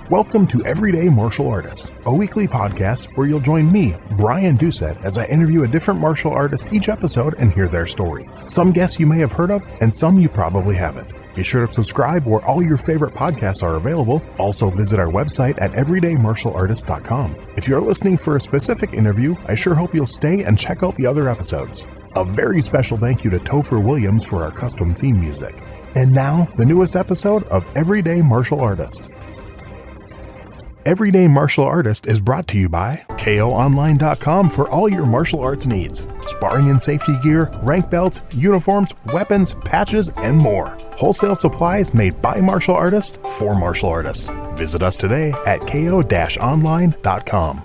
Welcome to Everyday Martial Artist, a weekly podcast where you'll join me, Brian Doucette, as I interview a different martial artist each episode and hear their story. Some guests you may have heard of, and some you probably haven't. Be sure to subscribe where all your favorite podcasts are available. Also visit our website at everydaymartialartist.com. If you're listening for a specific interview, I sure hope you'll stay and check out the other episodes. A very special thank you to Topher Williams for our custom theme music. And now, the newest episode of Everyday Martial Artist. Everyday Martial Artist is brought to you by KOOnline.com for all your martial arts needs. Sparring and safety gear, rank belts, uniforms, weapons, patches, and more. Wholesale supplies made by martial artists for martial artists. Visit us today at ko-online.com.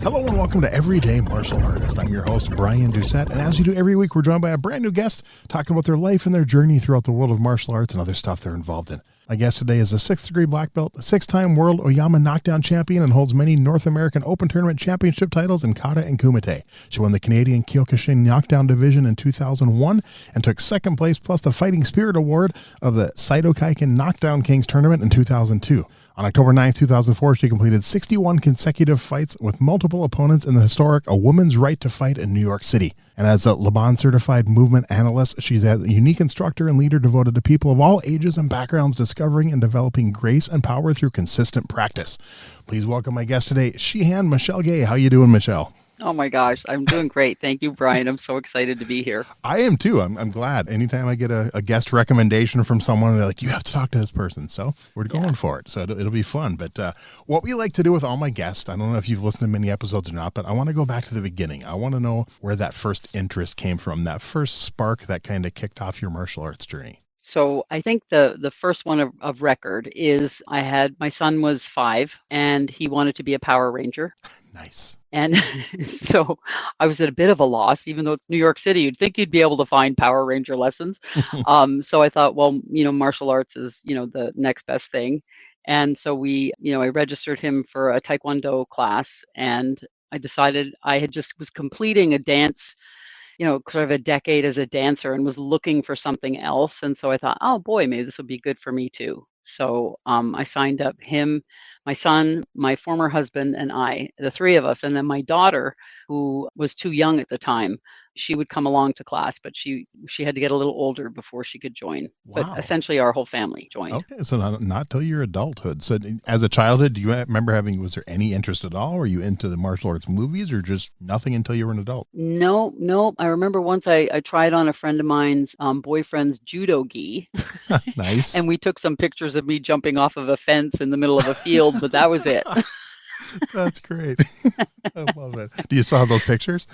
Hello and welcome to Everyday Martial Artist. I'm your host, Brian Doucette, and as you do every week, we're joined by a brand new guest talking about their life and their journey throughout the world of martial arts and other stuff they're involved in. My guest today is a 6th degree black belt, a 6-time World Oyama Knockdown Champion, and holds many North American Open Tournament Championship titles in Kata and Kumite. She won the Canadian Kyokushin Knockdown Division in 2001 and took 2nd place plus the Fighting Spirit Award of the Seidokaikan Knockdown Kings tournament in 2002. On October 9, 2004, she completed 61 consecutive fights with multiple opponents in the historic A Woman's Right to Fight in New York City. And as a Laban Certified Movement Analyst, she's a unique instructor and leader devoted to people of all ages and backgrounds discovering and developing grace and power through consistent practice. Please welcome my guest today, Shihan Michelle Gay. How you doing, Michelle? Oh my gosh, I'm doing great. Thank you, Brian. I'm so excited to be here. I am too. I'm glad. Anytime I get a guest recommendation from someone, they're like, you have to talk to this person. So we're going for it. So it'll be fun. But what we like to do with all my guests, I don't know if you've listened to many episodes or not, but I want to go back to the beginning. I want to know where that first interest came from, that first spark that kind of kicked off your martial arts journey. So I think the first one of record is my son was 5 and he wanted to be a Power Ranger. Nice. And so I was at a bit of a loss, even though it's New York City, you'd think you'd be able to find Power Ranger lessons. So I thought, well, martial arts is, the next best thing. And so I registered him for a Taekwondo class, and I decided was completing a dance, sort of a decade as a dancer, and was looking for something else. And so I thought, oh boy, maybe this will be good for me too. So I signed up him, my son, my former husband, and I, the 3 of us. And then my daughter, who was too young at the time, she would come along to class, but she had to get a little older before she could join. Wow. But essentially our whole family joined. Okay, so not till your adulthood. So as a childhood, do you remember was there any interest at all? Were you into the martial arts movies, or just nothing until you were an adult? No. I remember once I tried on a friend of mine's boyfriend's judo gi. Nice. And we took some pictures of me jumping off of a fence in the middle of a field, but that was it. That's great. I love it. Do you still have those pictures?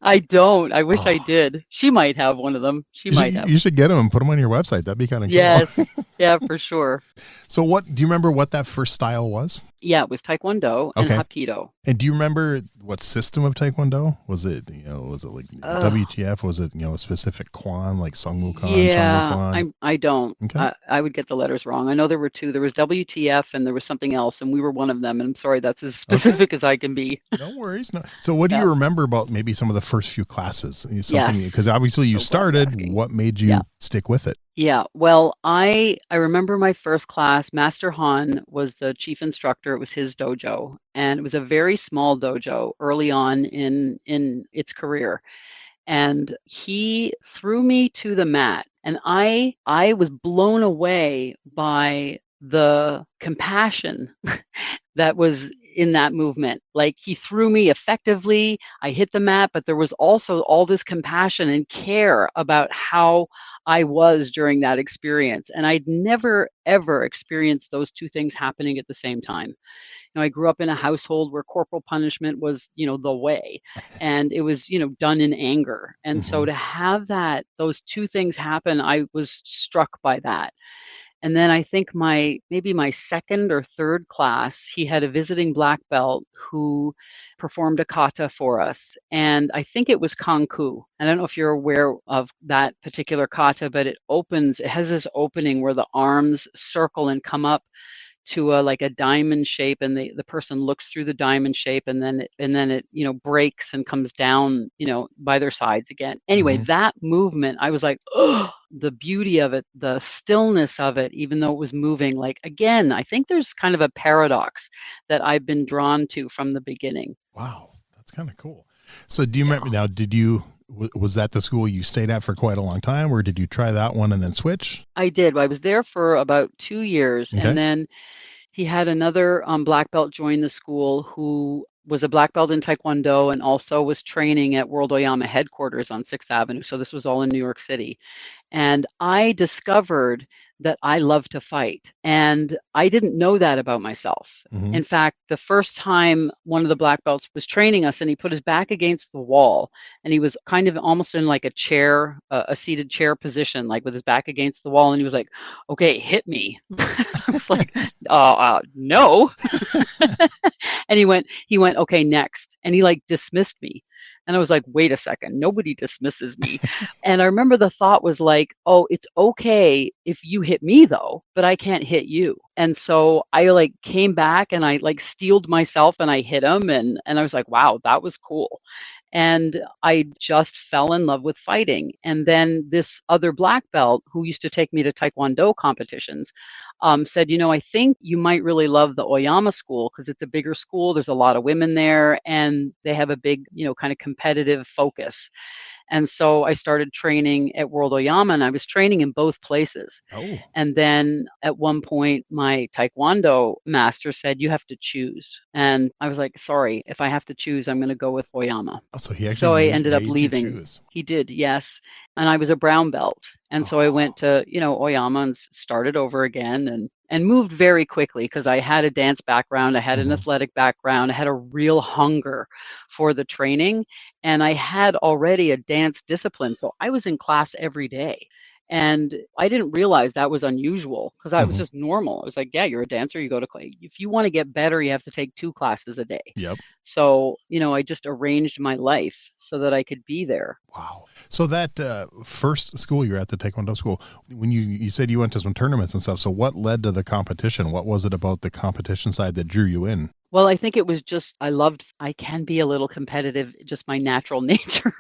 I don't. I wish I did. She might have one of them. You should get them and put them on your website. That'd be kind of cool. Yes. Yeah, for sure. So do you remember what that first style was? Yeah, it was Taekwondo and Hapkido. And do you remember what system of Taekwondo? Was it like WTF? Was it, a specific Kwan, like Sung Wukong? Yeah, I don't. Okay. I would get the letters wrong. I know there were 2. There was WTF and there was something else, and we were one of them. And I'm sorry, that's as specific as I can be. No worries. No. So what do you remember about maybe some of the first few classes? Because obviously you started. What made you stick with it? Yeah, well, I remember my first class. Master Han was the chief instructor. It was his dojo, and it was a very small dojo early on in its career. And he threw me to the mat, and I was blown away by the compassion that was in that movement. Like, he threw me effectively, I hit the mat, but there was also all this compassion and care about how I was during that experience. And I'd never, ever experienced those 2 things happening at the same time. I grew up in a household where corporal punishment was, the way, and it was, done in anger. And so to have those 2 things happen, I was struck by that. And then I think maybe my 2nd or 3rd class, he had a visiting black belt who performed a kata for us. And I think it was Kanku. I don't know if you're aware of that particular kata, but it has this opening where the arms circle and come up to a like a diamond shape, and the person looks through the diamond shape, and then it breaks and comes down by their sides again. Anyway, Mm-hmm. that movement, I was like, oh, the beauty of it, the stillness of it, even though it was moving. Like, again, I think there's kind of a paradox that I've been drawn to from the beginning. Wow, that's kind of cool. So do you remember now, was that the school you stayed at for quite a long time, or did you try that one and then switch? I did. I was there for about 2 years, Okay. and then he had another black belt join the school who was a black belt in Taekwondo and also was training at World Oyama headquarters on 6th Avenue. So this was all in New York City. And I discovered that I love to fight. And I didn't know that about myself. Mm-hmm. In fact, the first time one of the black belts was training us, and he put his back against the wall, and he was kind of almost in like a chair, a seated chair position, like with his back against the wall. And he was like, okay, hit me. I was like, no. And he went, okay, next. And he like dismissed me. And I was like, wait a second, nobody dismisses me. And I remember the thought was like, oh, it's okay if you hit me though, but I can't hit you. And so I like came back and I like steeled myself and I hit him. And I was like, wow, that was cool. And I just fell in love with fighting. And then this other black belt who used to take me to Taekwondo competitions said, I think you might really love the Oyama school because it's a bigger school. There's a lot of women there, and they have a big, kind of competitive focus. And so I started training at World Oyama, and I was training in both places. Oh. And then at one point, my Taekwondo master said, you have to choose. And I was like, sorry, if I have to choose, I'm going to go with Oyama. So I ended up leaving. He did, yes. And I was a brown belt. And so I went to, Oyama and started over again and moved very quickly because I had a dance background, I had an athletic background, I had a real hunger for the training, and I had already a dance discipline. So I was in class every day. And I didn't realize that was unusual because that was just normal. I was like, yeah, you're a dancer, you go to class. If you want to get better, you have to take 2 classes a day. Yep. So, I just arranged my life so that I could be there. Wow. So that first school you're at, the Taekwondo school, when you said you went to some tournaments and stuff, so what led to the competition? What was it about the competition side that drew you in? Well, I think it was just, I can be a little competitive, just my natural nature.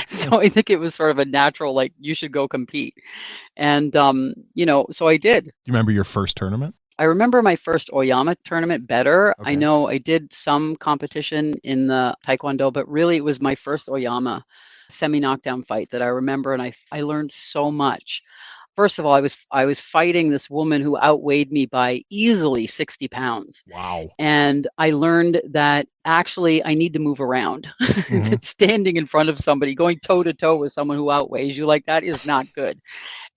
So I think it was sort of a natural, like, you should go compete. And, so I did. Do you remember your first tournament? I remember my first Oyama tournament better. Okay. I know I did some competition in the Taekwondo, but really it was my first Oyama semi-knockdown fight that I remember, and I learned so much. First of all, I was fighting this woman who outweighed me by easily 60 pounds. Wow. And I learned that actually I need to move around. Standing in front of somebody, going toe to toe with someone who outweighs you like that is not good.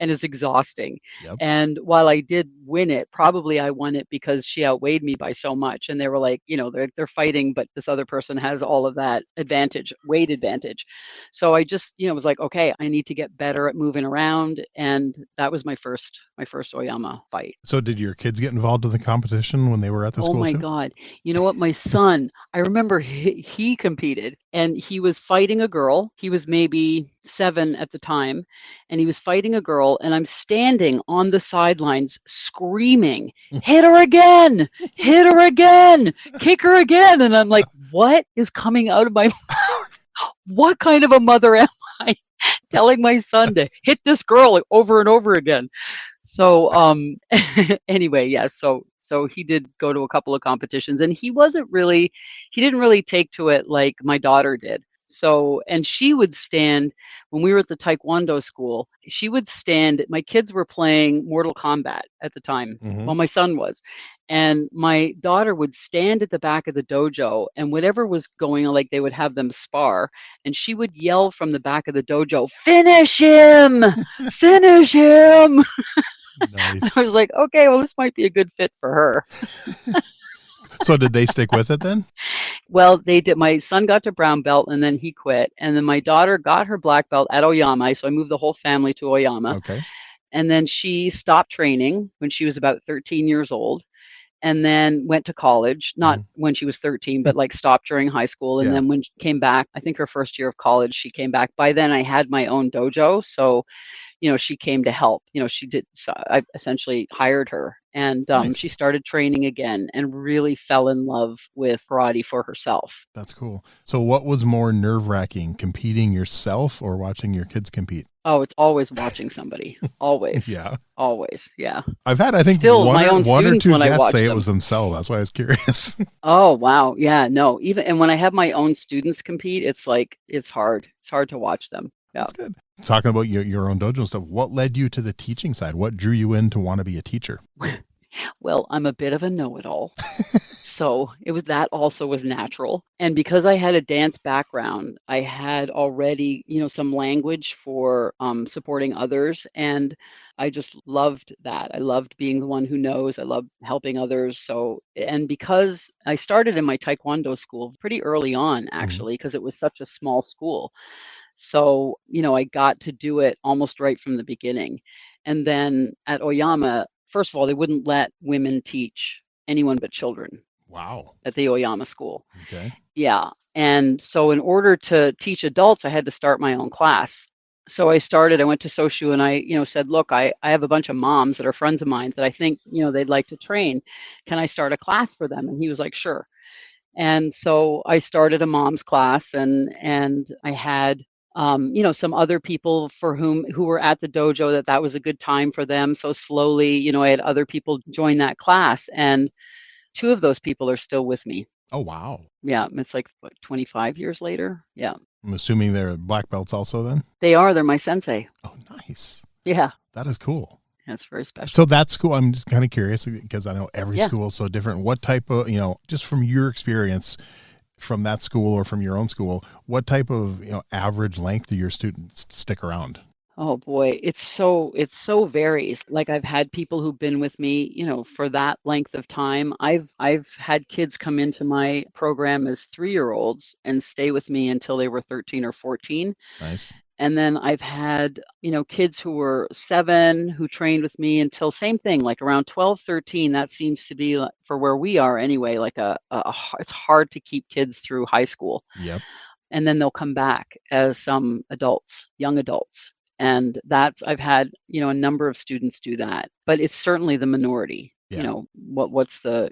And it's exhausting. Yep. And while I did win it, probably I won it because she outweighed me by so much. And they were like, they're fighting, but this other person has all of that advantage, weight advantage. So I just, was like, okay, I need to get better at moving around. And that was my first Oyama fight. So did your kids get involved in the competition when they were at the school? Oh my God. You know what? My son, I remember he competed, and he was fighting a girl. He was maybe 7 at the time, and he was fighting a girl, and I'm standing on the sidelines screaming, hit her again, kick her again. And I'm like, what is coming out of my mouth? What kind of a mother am I, telling my son to hit this girl over and over again? So anyway, yeah, so he did go to a couple of competitions, and he didn't really take to it like my daughter did. So, and she would stand, when we were at the Taekwondo school, she would stand, my kids were playing Mortal Kombat at the time. Well, my son was. And my daughter would stand at the back of the dojo, and whatever was going on, like they would have them spar, and she would yell from the back of the dojo, finish him, finish him. Nice. I was like, okay, well, this might be a good fit for her. So did they stick with it then? Well, they did. My son got to brown belt, and then he quit. And then my daughter got her black belt at Oyama. So I moved the whole family to Oyama. Okay. And then she stopped training when she was about 13 years old, and then went to college, not when she was 13, but like stopped during high school. And then when she came back, I think her first year of college, she came back. By then I had my own dojo. So she came to help. I essentially hired her, and she Nice. started training again and really fell in love with karate for herself. That's cool. So what was more nerve-wracking, competing yourself or watching your kids compete? Oh, it's always watching somebody. Always. Yeah. Always. Yeah. I've had, I think, Still my own one or students two when I guests watch say it them. was themselves. That's why I was curious. Oh, wow. Yeah, no. And when I have my own students compete, it's like it's hard. It's hard to watch them. Yeah. That's good. Talking about your own dojo stuff, what led you to the teaching side? What drew you in to want to be a teacher? Well, I'm a bit of a know-it-all. So that also was natural. And because I had a dance background, I had already, some language for supporting others. And I just loved that. I loved being the one who knows. I loved helping others. So, and because I started in my Taekwondo school pretty early on, actually, because it was such a small school. So, I got to do it almost right from the beginning. And then at Oyama, first of all, they wouldn't let women teach anyone but children. Wow. At the Oyama school. Okay. Yeah. And so in order to teach adults, I had to start my own class. So I went to Soshu and I, said, look, I have a bunch of moms that are friends of mine that I think, they'd like to train. Can I start a class for them? And he was like, sure. And so I started a mom's class and I had some other people who were at the dojo that was a good time for them. So slowly, I had other people join that class, and two of those people are still with me. Oh, wow. Yeah, it's like, what, 25 years later? Yeah. I'm assuming they're black belts also then? They're my sensei. Oh, nice. Yeah. That is cool. That's very special. So that school, I'm just kind of curious because I know every Yeah. school is so different. What type of, just from your experience from that school or from your own school, what type of, average length do your students stick around? Oh boy, it so varies. Like I've had people who've been with me, for that length of time. I've had kids come into my program as 3-year-olds and stay with me until they were 13 or 14. Nice. And then I've had, kids who were 7 who trained with me until same thing, like around 12, 13. That seems to be, for where we are anyway, like it's hard to keep kids through high school. Yep. And then they'll come back as some adults, young adults. And I've had, a number of students do that, but it's certainly the minority. Yeah. What's the,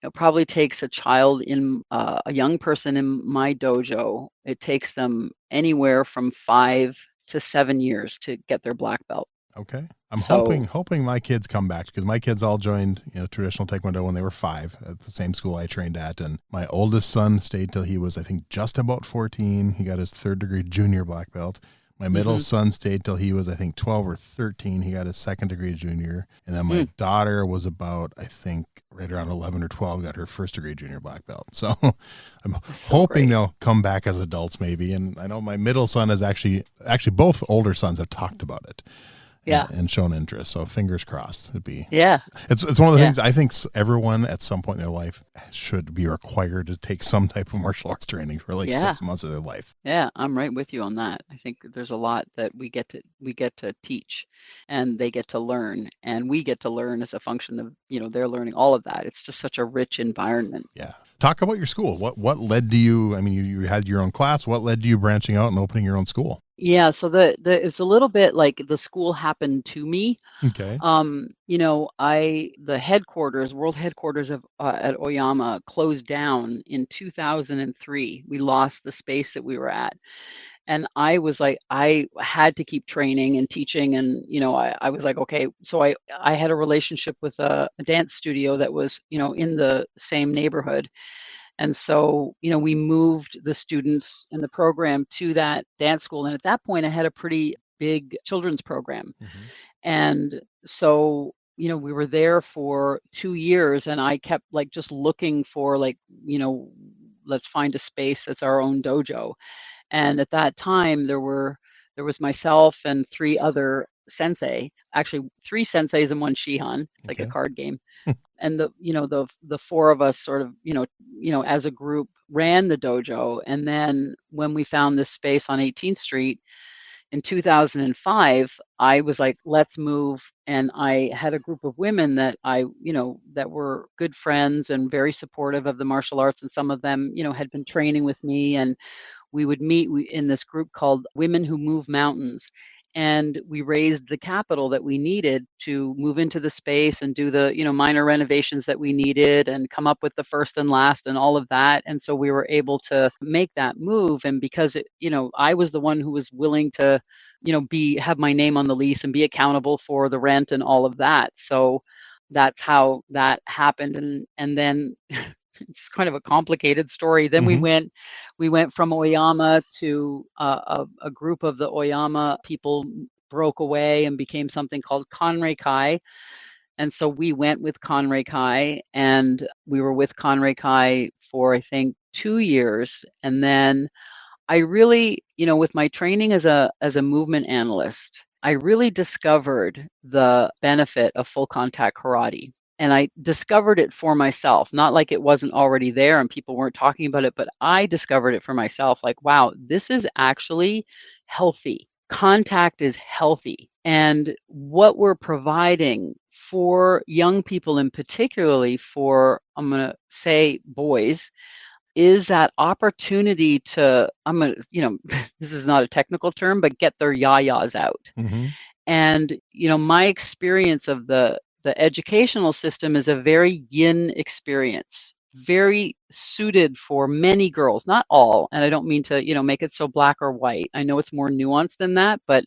it probably takes a child a young person in my dojo. It takes them anywhere from 5 to 7 years to get their black belt. Okay. I'm hoping my kids come back because my kids all joined, traditional Taekwondo when they were 5 at the same school I trained at. And my oldest son stayed till he was, I think, just about 14. He got his 3rd degree junior black belt. My middle son stayed till he was, I think, 12 or 13. He got his 2nd degree junior. And then my daughter was about, I think, right around 11 or 12, got her 1st degree junior black belt. So I'm hoping they'll come back as adults maybe. And I know my middle son is actually both older sons have talked about it. Yeah. And shown interest. So fingers crossed. Yeah. It's one of the things I think everyone at some point in their life should be required to take some type of martial arts training for like 6 months of their life. Yeah, I'm right with you on that. I think there's a lot that we get to teach, and they get to learn, and we get to learn as a function of, they're learning all of that. It's just such a rich environment. Yeah. Talk about your school. What led to you? I mean, you had your own class. What led to you branching out and opening your own school? Yeah, so it's a little bit like the school happened to me. Okay. The headquarters, world headquarters of at Oyama closed down in 2003. We lost the space that we were at. And I was like, I had to keep training and teaching. And, I was like, okay, so I had a relationship with a dance studio that was, in the same neighborhood. And so, we moved the students in the program to that dance school. And at that point, I had a pretty big children's program. And so, we were there for 2 years, and I kept like just looking for like, let's find a space that's our own dojo. And at that time, there was myself and 3 other sensei, actually 3 senseis and 1 Shihan. It's like a card game. And the 4 of us sort of, as a group ran the dojo. And then when we found this space on 18th Street in 2005, I was like, let's move. And I had a group of women that that were good friends and very supportive of the martial arts. And some of them, had been training with me, and we would meet in this group called Women Who Move Mountains. and we raised the capital that we needed to move into the space and do the, minor renovations that we needed and come up with the first and last and all of that. And so we were able to make that move. And because I was the one who was willing to, have my name on the lease and be accountable for the rent and all of that. So that's how that happened. And then it's kind of a complicated story. Then Mm-hmm. we went from Oyama to a group of the Oyama people broke away and became something called Kanrei Kai. And so we went with Kanrei Kai, and we were with Kanrei Kai for, I think, 2 years. And then I really, with my training as a movement analyst, I really discovered the benefit of full contact karate. And I discovered it for myself, not like it wasn't already there and people weren't talking about it, but I discovered it for myself. Like, wow, this is actually healthy. Contact is healthy. And what we're providing for young people, and particularly for, I'm going to say boys, is that opportunity to, I'm going to, this is not a technical term, but get their yayas out. Mm-hmm. And, my experience of the educational system is a very yin experience, very suited for many girls, not all. And I don't mean to, make it so black or white. I know it's more nuanced than that, but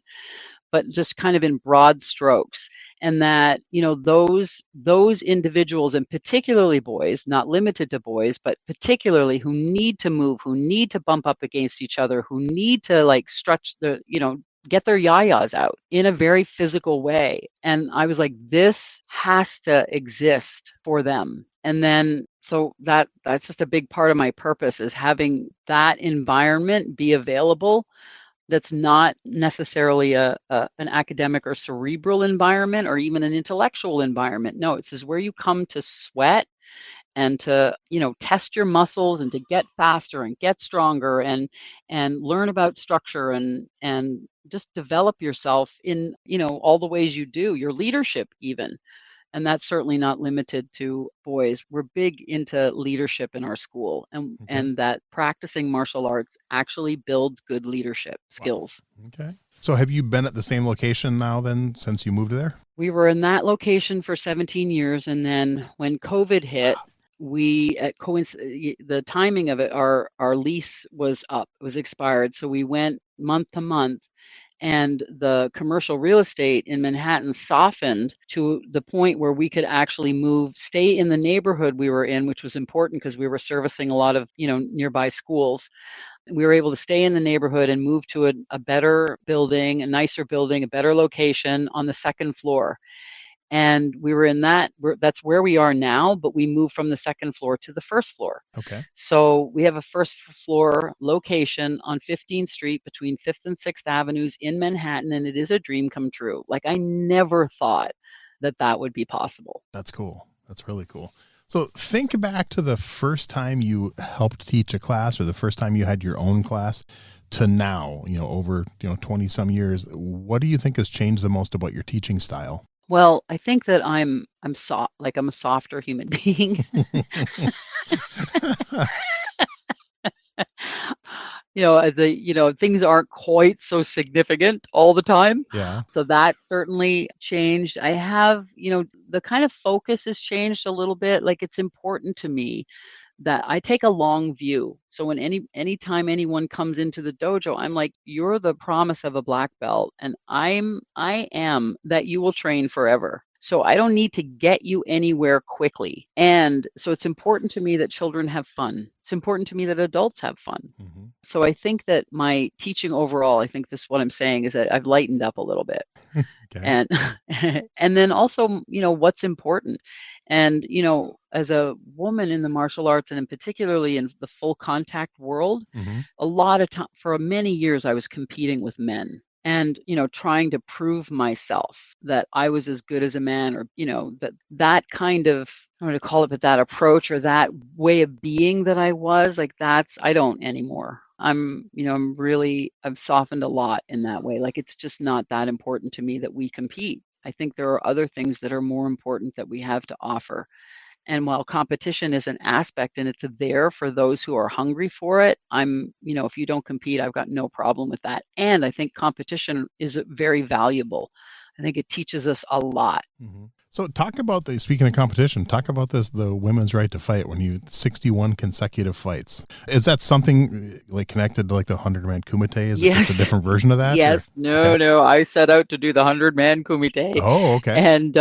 just kind of in broad strokes. And that, those individuals, and particularly boys, not limited to boys, but particularly who need to move, who need to bump up against each other, who need to like stretch the, get their yayas out in a very physical way. And I was like, this has to exist for them. And then so that's just a big part of my purpose, is having that environment be available. That's not necessarily an academic or cerebral environment or even an intellectual environment. No, it's just where you come to sweat and to, test your muscles and to get faster and get stronger and learn about structure and just develop yourself in, all the ways you do, your leadership even. And that's certainly not limited to boys. We're big into leadership in our school, Okay. and that practicing martial arts actually builds good leadership Wow. skills. Okay. So have you been at the same location now then since you moved there? We were in that location for 17 years, and then when COVID hit, Wow. we at the timing of it, our lease was up, it was expired, so we went month to month. And the commercial real estate in Manhattan softened to the point where we could actually stay in the neighborhood we were in, which was important because we were servicing a lot of, nearby schools. We were able to stay in the neighborhood and move to a better building, a nicer building, a better location on the second floor. And we were in that's where we are now, but we moved from the second floor to the first floor. Okay. So we have a first floor location on 15th Street between 5th and 6th Avenues in Manhattan, and it is a dream come true. Like, I never thought that would be possible. That's cool. That's really cool. So think back to the first time you helped teach a class or the first time you had your own class to now, over, 20 some years. What do you think has changed the most about your teaching style? Well, I think that I'm soft, like I'm a softer human being. Things aren't quite so significant all the time. Yeah. So that certainly changed. I have, the kind of focus has changed a little bit. Like, it's important to me that I take a long view. So when anytime anyone comes into the dojo, I'm like, you're the promise of a black belt, and I am that you will train forever. So I don't need to get you anywhere quickly. And so it's important to me that children have fun. It's important to me that adults have fun. Mm-hmm. So I think that my teaching overall, I think this what I'm saying is that I've lightened up a little bit. Okay. And and then also, what's important. And, as a woman in the martial arts, and in particularly in the full contact world, Mm-hmm. a lot of time, for many years, I was competing with men and, trying to prove myself that I was as good as a man, or, that kind of, I'm going to call it, but that approach or that way of being that I was like, I don't anymore. I've softened a lot in that way. Like, it's just not that important to me that we compete. I think there are other things that are more important that we have to offer. And while competition is an aspect and it's there for those who are hungry for it, if you don't compete, I've got no problem with that. And I think competition is very valuable. I think it teaches us a lot. Mm-hmm. So speaking of competition, talk about the women's right to fight, 61 consecutive fights. Is that something like connected to like the 100-man Kumite? Is it just a different version of that? Yes. No. I set out to do the 100-man Kumite. Oh, okay. And,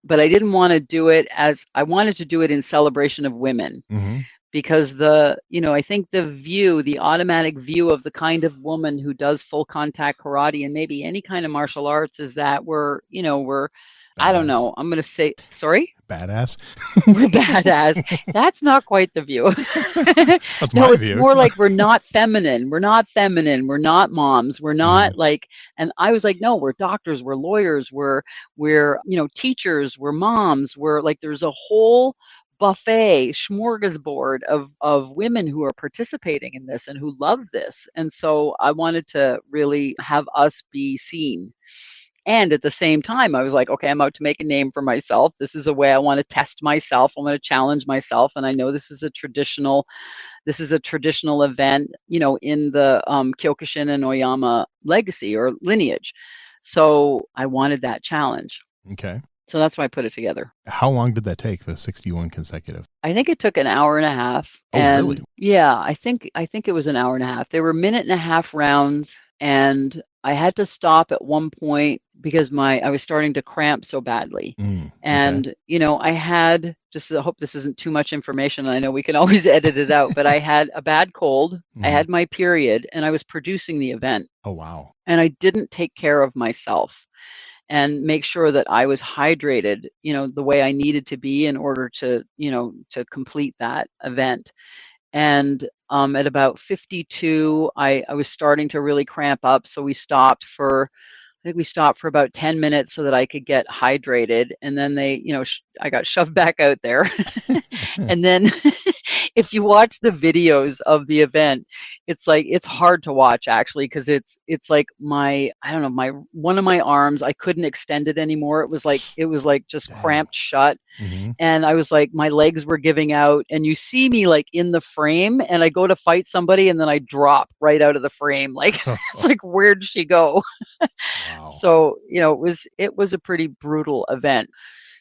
but I didn't want to do it I wanted to do it in celebration of women. Mm-hmm. Because I think the automatic view of the kind of woman who does full contact karate and maybe any kind of martial arts is that we're badass. I don't know. I'm going to say, sorry? Badass. We're badass. That's not quite the view. That's my view. It's more like we're not feminine. We're not feminine. We're not moms. We're not and I was like, no, we're doctors. We're lawyers. We're teachers. We're moms. We're like, there's a whole buffet smorgasbord of women who are participating in this and who love this. And so I wanted to really have us be seen. And at the same time, I was like, okay, I'm out to make a name for myself. This is a way I want to test myself. I want to challenge myself. And I know this is a traditional event, in the Kyokushin and Oyama legacy or lineage. So I wanted that challenge. Okay. So that's why I put it together. How long did that take, the 61 consecutive? I think it took an hour and a half. Oh, really? Yeah, I think it was an hour and a half. There were minute-and-a-half rounds, and I had to stop at one point because I was starting to cramp so badly. And, I had, I hope this isn't too much information. I know we can always edit it out, but I had a bad cold. I had my period, and I was producing the event. Oh, wow. And I didn't take care of myself and make sure that I was hydrated, the way I needed to be in order to complete that event. And at about 52, I was starting to really cramp up. So we stopped for about 10 minutes so that I could get hydrated. And then I got shoved back out there. And then if you watch the videos of the event, it's hard to watch actually, because it's like one of my arms, I couldn't extend it anymore. It was like just cramped shut. And I was like, my legs were giving out, and you see me like in the frame, and I go to fight somebody and then I drop right out of the frame. Like it's like, where did she go? Wow. So, it was a pretty brutal event.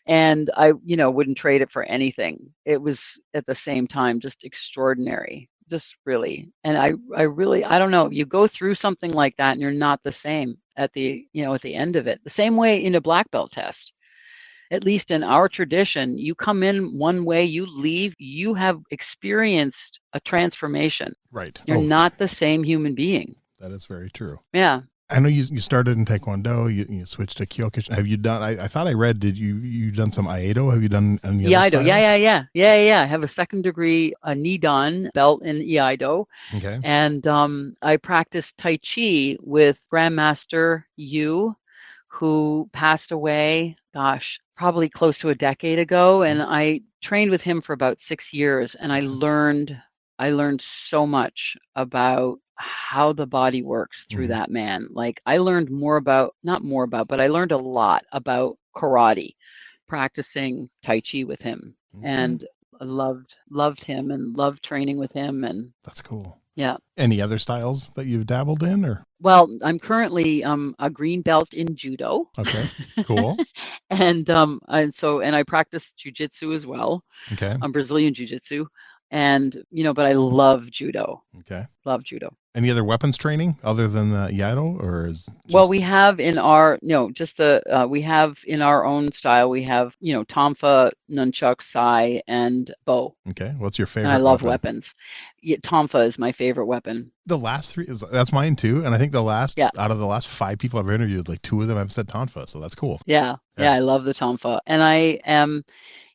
And I, wouldn't trade it for anything. It was at the same time just extraordinary, just really. And I really, I don't know, you go through something like that and you're not the same at the end of it. The same way in a black belt test. At least in our tradition, you come in one way, you leave, you have experienced a transformation. Right. You're not the same human being. That is very true. Yeah. I know you started in Taekwondo, you switched to Kyokushin. Have you done, I thought I read, you done some Iaido? Have you done any other Iaido, styles? yeah. I have a second degree, a Nidan belt in Iaido. Okay. And I practiced Tai Chi with Grandmaster Yu, who passed away, probably close to a decade ago. And I trained with him for about 6 years, and I learned so much about how the body works through that man. Like I learned but I learned a lot about karate, practicing Tai Chi with him. And I loved him and loved training with him. And that's cool. Yeah. Any other styles that you've dabbled in, or? Well, I'm currently a green belt in judo. Okay, cool. And I practice jujitsu as well. Okay. Brazilian jiu-jitsu. And, but I love judo. Okay. Love judo. Any other weapons training other than the Iaido, or is well, we have in our we have in our own style, we have, tonfa, nunchuck, sai, and bow. Okay. What's your favorite? And I love weapons. Yeah, tonfa is my favorite weapon. The last three that's mine too. And I think out of the last 5 people I've interviewed, like 2 of them have said tonfa. So that's cool. Yeah. I love the tonfa. And I am,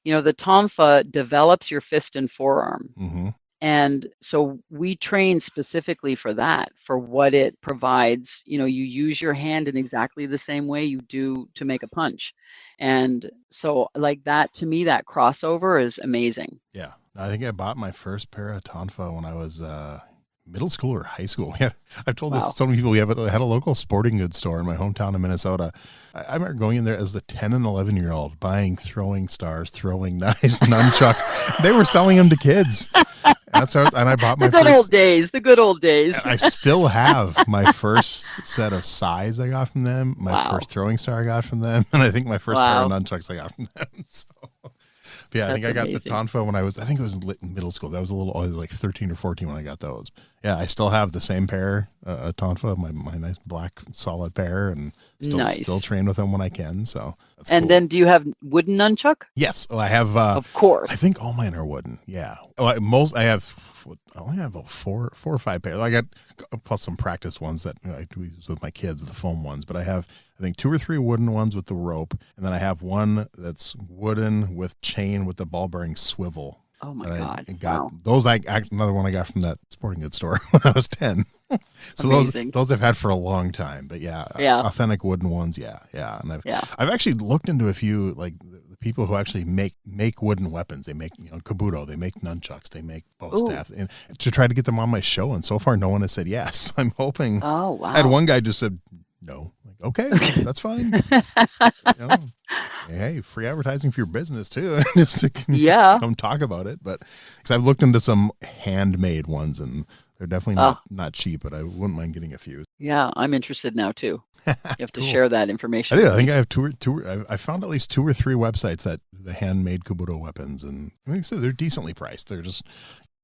the tonfa develops your fist and forearm. Mm-hmm. And so we train specifically for that, for what it provides. You use your hand in exactly the same way you do to make a punch. And so like that, to me, that crossover is amazing. Yeah. I think I bought my first pair of tonfa when I was middle school or high school. Yeah, I've told this Wow. to so many people. We had a local sporting goods store in my hometown of Minnesota. I remember going in there as the 10 and 11-year-old, buying throwing stars, throwing knives, nunchucks. They were selling them to kids. And I bought my The good first. old days. The good old days. I still have my first set of sais I got from them, my Wow. first throwing star I got from them, and I think my first pair of nunchucks I got from them. So, but yeah, I think I got the Tonfa when I think it was in middle school. That was I was like 13 or 14 when I got those. Yeah, I still have the same pair, a Tonfa, my nice black solid pair, and still train with them when I can. So that's cool. Then do you have wooden nunchuck? Yes, I have. Of course. I think all mine are wooden. Yeah. I only have about four or five pairs. I got plus some practice ones that I use with my kids, the foam ones. But I have, I think, 2 or 3 wooden ones with the rope, and then I have one that's wooden with chain with the ball bearing swivel. Oh my God! Wow. Those another one I got from that sporting goods store when I was 10. So those I've had for a long time. But yeah, authentic wooden ones. Yeah. And I've actually looked into a few, like the people who actually make wooden weapons. They make kabuto, they make nunchucks, they make bow staff, and to try to get them on my show. And so far, no one has said yes. I'm hoping. Oh wow! I had one guy just said no. Like, okay, that's fine. Hey, free advertising for your business too, just to come talk about it. But because I've looked into some handmade ones, and they're definitely not cheap, but I wouldn't mind getting a few. Yeah, I'm interested now too. You have to share that information. I think I have I found at least 2 or 3 websites that the handmade kabuto weapons, and like I said, they're decently priced. They're just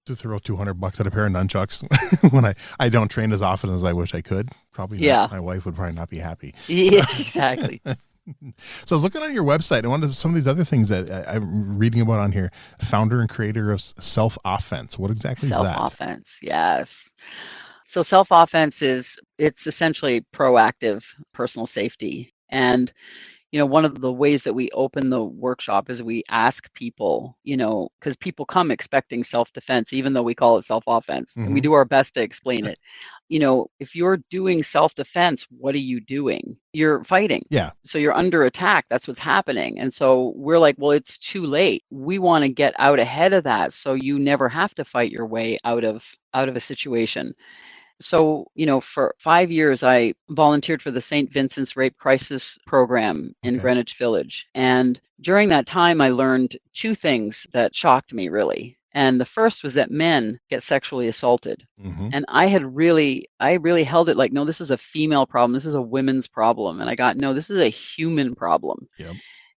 to throw $200 at a pair of nunchucks when I don't train as often as I wish I could. Probably not. My wife would probably not be happy. Yeah, exactly. So I was looking on your website. I wanted some of these other things that I'm reading about on here. Founder and creator of Self Offense. What exactly is that? Self Offense, yes. So self offense it's essentially proactive personal safety. And one of the ways that we open the workshop is we ask people, because people come expecting self-defense, even though we call it self-offense, and we do our best to explain it. If you're doing self-defense, what are you doing? You're fighting. Yeah. So you're under attack. That's what's happening. And so we're like, well, it's too late. We want to get out ahead of that so you never have to fight your way out of a situation. So, for 5 years, I volunteered for the St. Vincent's Rape Crisis Program in Greenwich Village. And during that time, I learned 2 things that shocked me, really. And the first was that men get sexually assaulted. Mm-hmm. And I really held it like, no, this is a female problem. This is a women's problem. And I got, no, this is a human problem. Yep.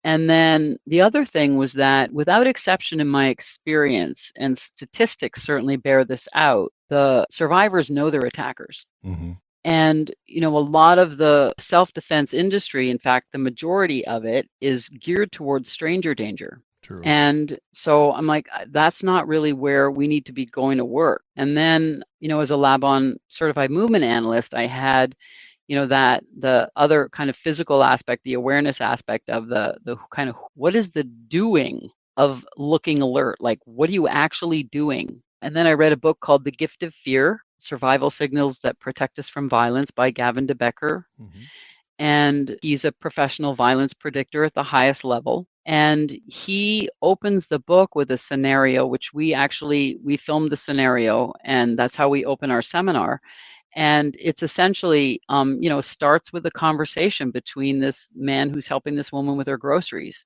And then the other thing was that without exception in my experience, and statistics certainly bear this out, the survivors know their attackers. Mm-hmm. And, a lot of the self-defense industry, in fact, the majority of it is geared towards stranger danger. True. And so I'm like, that's not really where we need to be going to work. And then, as a Laban Certified Movement Analyst, I had that the other kind of physical aspect, the awareness aspect of the kind of what is the doing of looking alert? Like, what are you actually doing? And then I read a book called The Gift of Fear, Survival Signals That Protect Us from Violence by Gavin de Becker. Mm-hmm. And he's a professional violence predictor at the highest level. And he opens the book with a scenario, which we filmed the scenario, and that's how we open our seminar. And it's essentially, starts with a conversation between this man who's helping this woman with her groceries,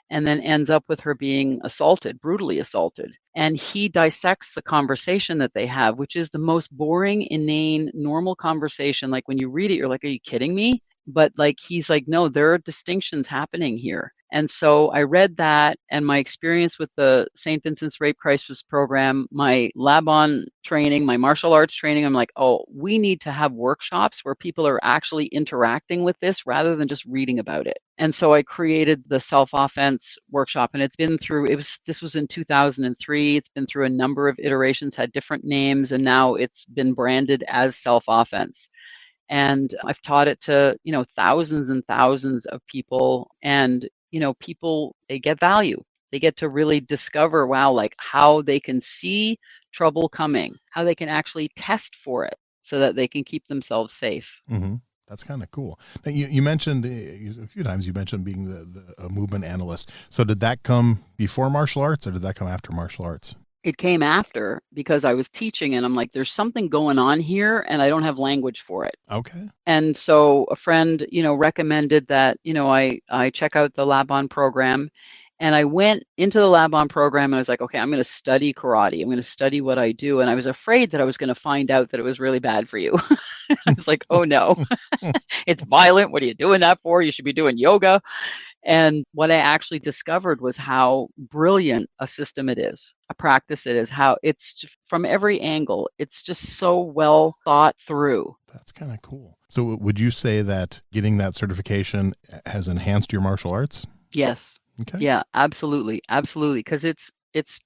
and then ends up with her being assaulted, brutally assaulted. And he dissects the conversation that they have, which is the most boring, inane, normal conversation. Like when you read it, you're like, are you kidding me? But he's like, no, there are distinctions happening here. And so I read that, and my experience with the St. Vincent's Rape Crisis Program, my Laban training, my martial arts training, I'm like, oh, we need to have workshops where people are actually interacting with this rather than just reading about it. And so I created the self-offense workshop, and this was in 2003. It's been through a number of iterations, had different names, and now it's been branded as self-offense. And I've taught it to, thousands and thousands of people, and people, they get value. They get to really discover, how they can see trouble coming, how they can actually test for it so that they can keep themselves safe. Mm-hmm. That's kind of cool. Now, you mentioned a few times, being the movement analyst. So did that come before martial arts, or did that come after martial arts? it came after because I was teaching and I'm like, there's something going on here and I don't have language for it. Okay. And so a friend, recommended that, I check out the Laban program. And I went into the Laban program and I was like, okay, I'm going to study karate. I'm going to study what I do. And I was afraid that I was going to find out that it was really bad for you. I was like, oh no, it's violent. What are you doing that for? You should be doing yoga. And what I actually discovered was how brilliant a system it is, a practice it is, how it's from every angle. It's just so well thought through. That's kind of cool. So would you say that getting that certification has enhanced your martial arts? Yes. Okay. Yeah, absolutely. Absolutely. Because it's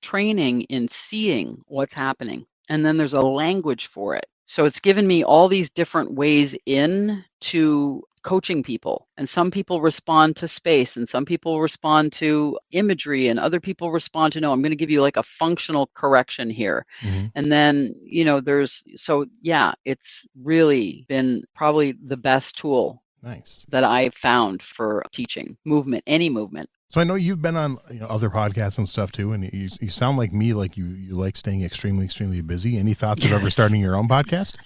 training in seeing what's happening. And then there's a language for it. So it's given me all these different ways in to coaching people. And some people respond to space and some people respond to imagery and other people respond to, no, I'm going to give you like a functional correction here. Mm-hmm. And then, it's really been probably the best tool Nice. that I've found for teaching movement, any movement. So I know you've been on other podcasts and stuff too, and you sound like me, like you like staying extremely, extremely busy. Any thoughts of ever starting your own podcast?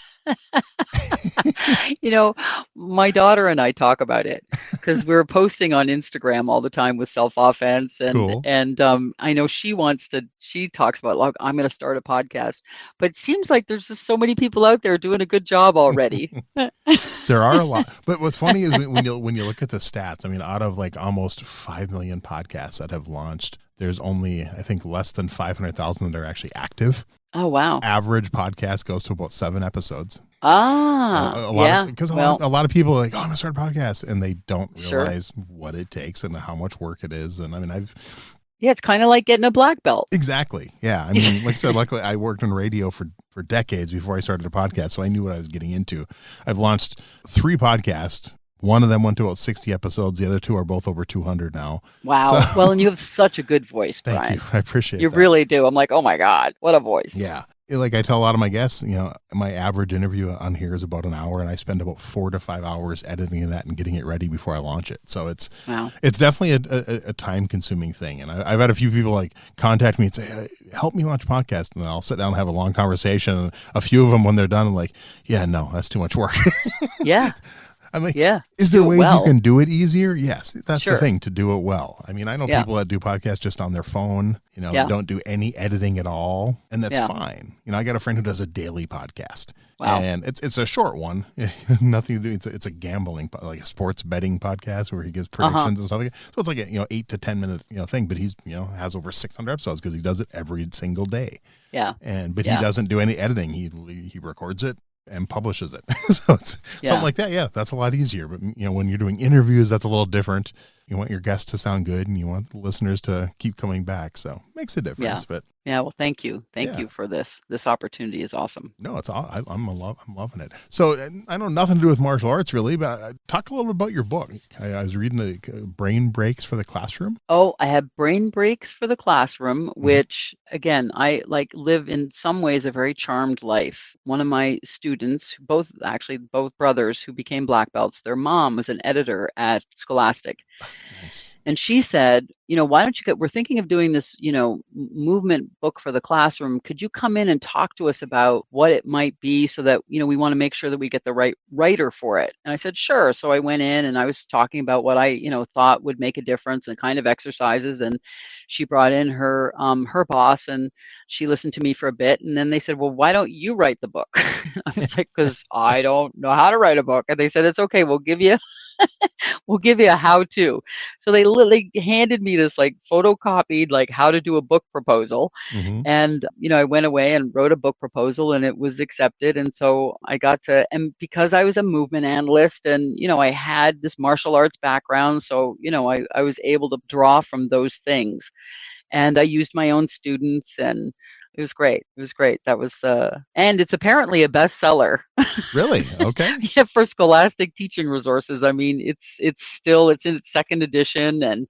My daughter and I talk about it because we're posting on Instagram all the time with self-offense Cool. and I know she talks about, like, I'm going to start a podcast, but it seems like there's just so many people out there doing a good job already. There are a lot, but what's funny is when you look at the stats, I mean, out of like almost 5 million podcasts that have launched, there's only, I think, less than 500,000 that are actually active. Oh, wow. Average podcast goes to about 7 episodes. A lot of people are like, oh, I'm gonna start a podcast, and they don't realize what it takes and how much work it is. And I mean, it's kind of like getting a black belt. Exactly. Yeah. I mean, like I said, luckily I worked in radio for decades before I started a podcast, so I knew what I was getting into. I've launched 3 podcasts. One of them went to about 60 episodes. The other 2 are both over 200 now. Wow. So, well, and you have such a good voice, Brian. Thank you. I appreciate you that. You really do. I'm like, oh my God, what a voice. Yeah. Like I tell a lot of my guests, my average interview on here is about an hour, and I spend about 4 to 5 hours editing that and getting it ready before I launch it. So it's definitely a time consuming thing. And I've had a few people like contact me and say, hey, help me launch a podcast. And then I'll sit down and have a long conversation. And a few of them, when they're done, I'm like, yeah, no, that's too much work. Yeah. I'm like, is there ways you can do it easier? Yes, that's the thing, to do it well. I mean, I know people that do podcasts just on their phone, don't do any editing at all, and that's fine. I got a friend who does a daily podcast. Wow. And it's a short one, nothing to do. It's a gambling, like a sports betting podcast where he gives predictions and stuff like that. So it's like a 8 to 10 minute thing, but he's has over 600 episodes because he does it every single day. Yeah. But he doesn't do any editing. He records it and publishes it. So it's something like that. Yeah, that's a lot easier. But when you're doing interviews, that's a little different. You want your guests to sound good and you want the listeners to keep coming back. So it makes a difference. But well, thank you. Thank you for this. This opportunity is awesome. No, it's all, I'm loving it. So I know nothing to do with martial arts really, but talk a little bit about your book. I was reading the Brain Breaks for the Classroom. Oh, I have Brain Breaks for the Classroom, which again, I live in some ways a very charmed life. One of my students, both brothers who became black belts, their mom was an editor at Scholastic. Nice. And she said, why don't you we're thinking of doing this, movement book for the classroom. Could you come in and talk to us about what it might be so that, we want to make sure that we get the right writer for it? And I said, sure. So I went in and I was talking about what I, thought would make a difference and kind of exercises. And she brought in her boss and she listened to me for a bit. And then they said, well, why don't you write the book? I was like, because I don't know how to write a book. And they said, it's okay. We'll give you a how-to. So they handed me this photocopied how to do a book proposal. Mm-hmm. And, I went away and wrote a book proposal and it was accepted. And so I got to, and because I was a movement analyst and, I had this martial arts background. So, I was able to draw from those things. And I used my own students and it was great. It was great. That was, and it's apparently a bestseller. Really? Okay. Yeah, for Scholastic Teaching Resources. I mean, it's in its 2nd edition, and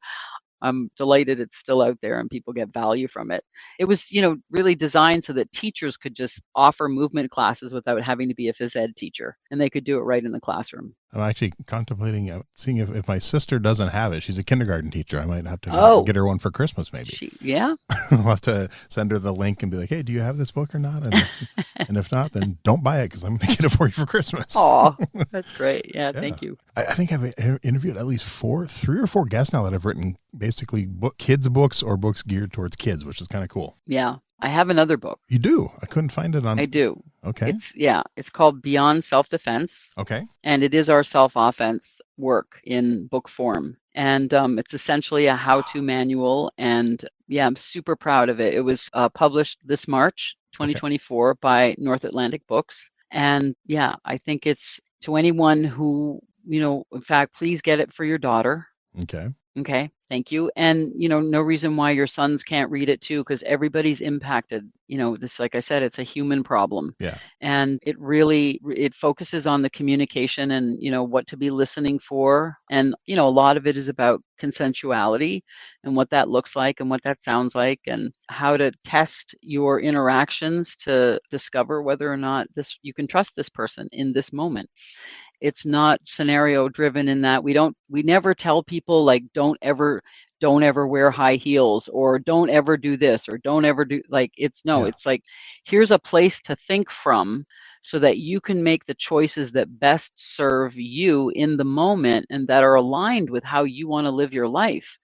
I'm delighted it's still out there and people get value from it. It was, really designed so that teachers could just offer movement classes without having to be a phys ed teacher, and they could do it right in the classroom. I'm actually contemplating seeing if my sister doesn't have it. She's a kindergarten teacher. I might have to get her one for Christmas, maybe. Yeah. I'll have to send her the link and be like, hey, do you have this book or not? And if not, then don't buy it because I'm going to get it for you for Christmas. Oh, that's great. Yeah, thank you. I think I've interviewed at least 3 or 4 guests now that have written basically kids books or books geared towards kids, which is kind of cool. Yeah. I have another book. You do? I couldn't find it on. I do. Okay. It's called Beyond Self-Defense. Okay. And it is our self-offense work in book form. And it's essentially a how-to manual. And yeah, I'm super proud of it. It was published this March 2024 by North Atlantic Books. And yeah, I think it's to anyone who, in fact, please get it for your daughter. Okay. Okay. Thank you. And, no reason why your sons can't read it too, because everybody's impacted. This, like I said, it's a human problem. Yeah. And it focuses on the communication and, what to be listening for. And, a lot of it is about consensuality and what that looks like and what that sounds like and how to test your interactions to discover whether or not you can trust this person in this moment. It's not scenario driven in that we never tell people like don't ever wear high heels or don't ever do this or don't ever do it's like here's a place to think from so that you can make the choices that best serve you in the moment and that are aligned with how you want to live your life.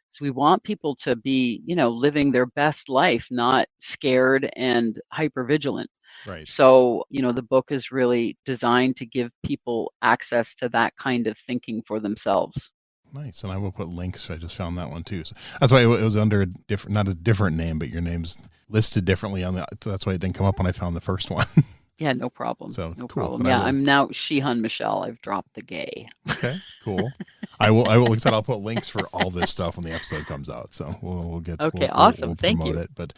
So we want people to be, living their best life, not scared and hypervigilant. Right. So, the book is really designed to give people access to that kind of thinking for themselves. Nice. And I will put links. I just found that one too. So that's why it was under not a different name, but your name's listed differently on that's why it didn't come up when I found the first one. Yeah, no problem. So no cool. problem. Yeah, I'm now Shihan Michelle. I've dropped the gay. Okay, cool. I will. Like I said, I'll put links for all this stuff when the episode comes out. So we'll get. Okay, awesome. We'll Thank promote you. it. But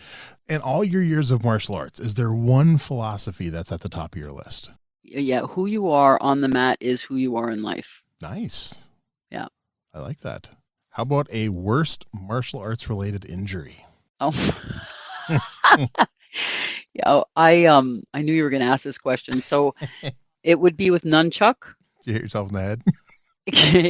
in all your years of martial arts, is there one philosophy that's at the top of your list? Yeah, who you are on the mat is who you are in life. Nice. Yeah, I like that. How about a worst martial arts related injury? Oh. Yeah, I knew you were going to ask this question. So it would be with nunchuck. Did you hit yourself in the head?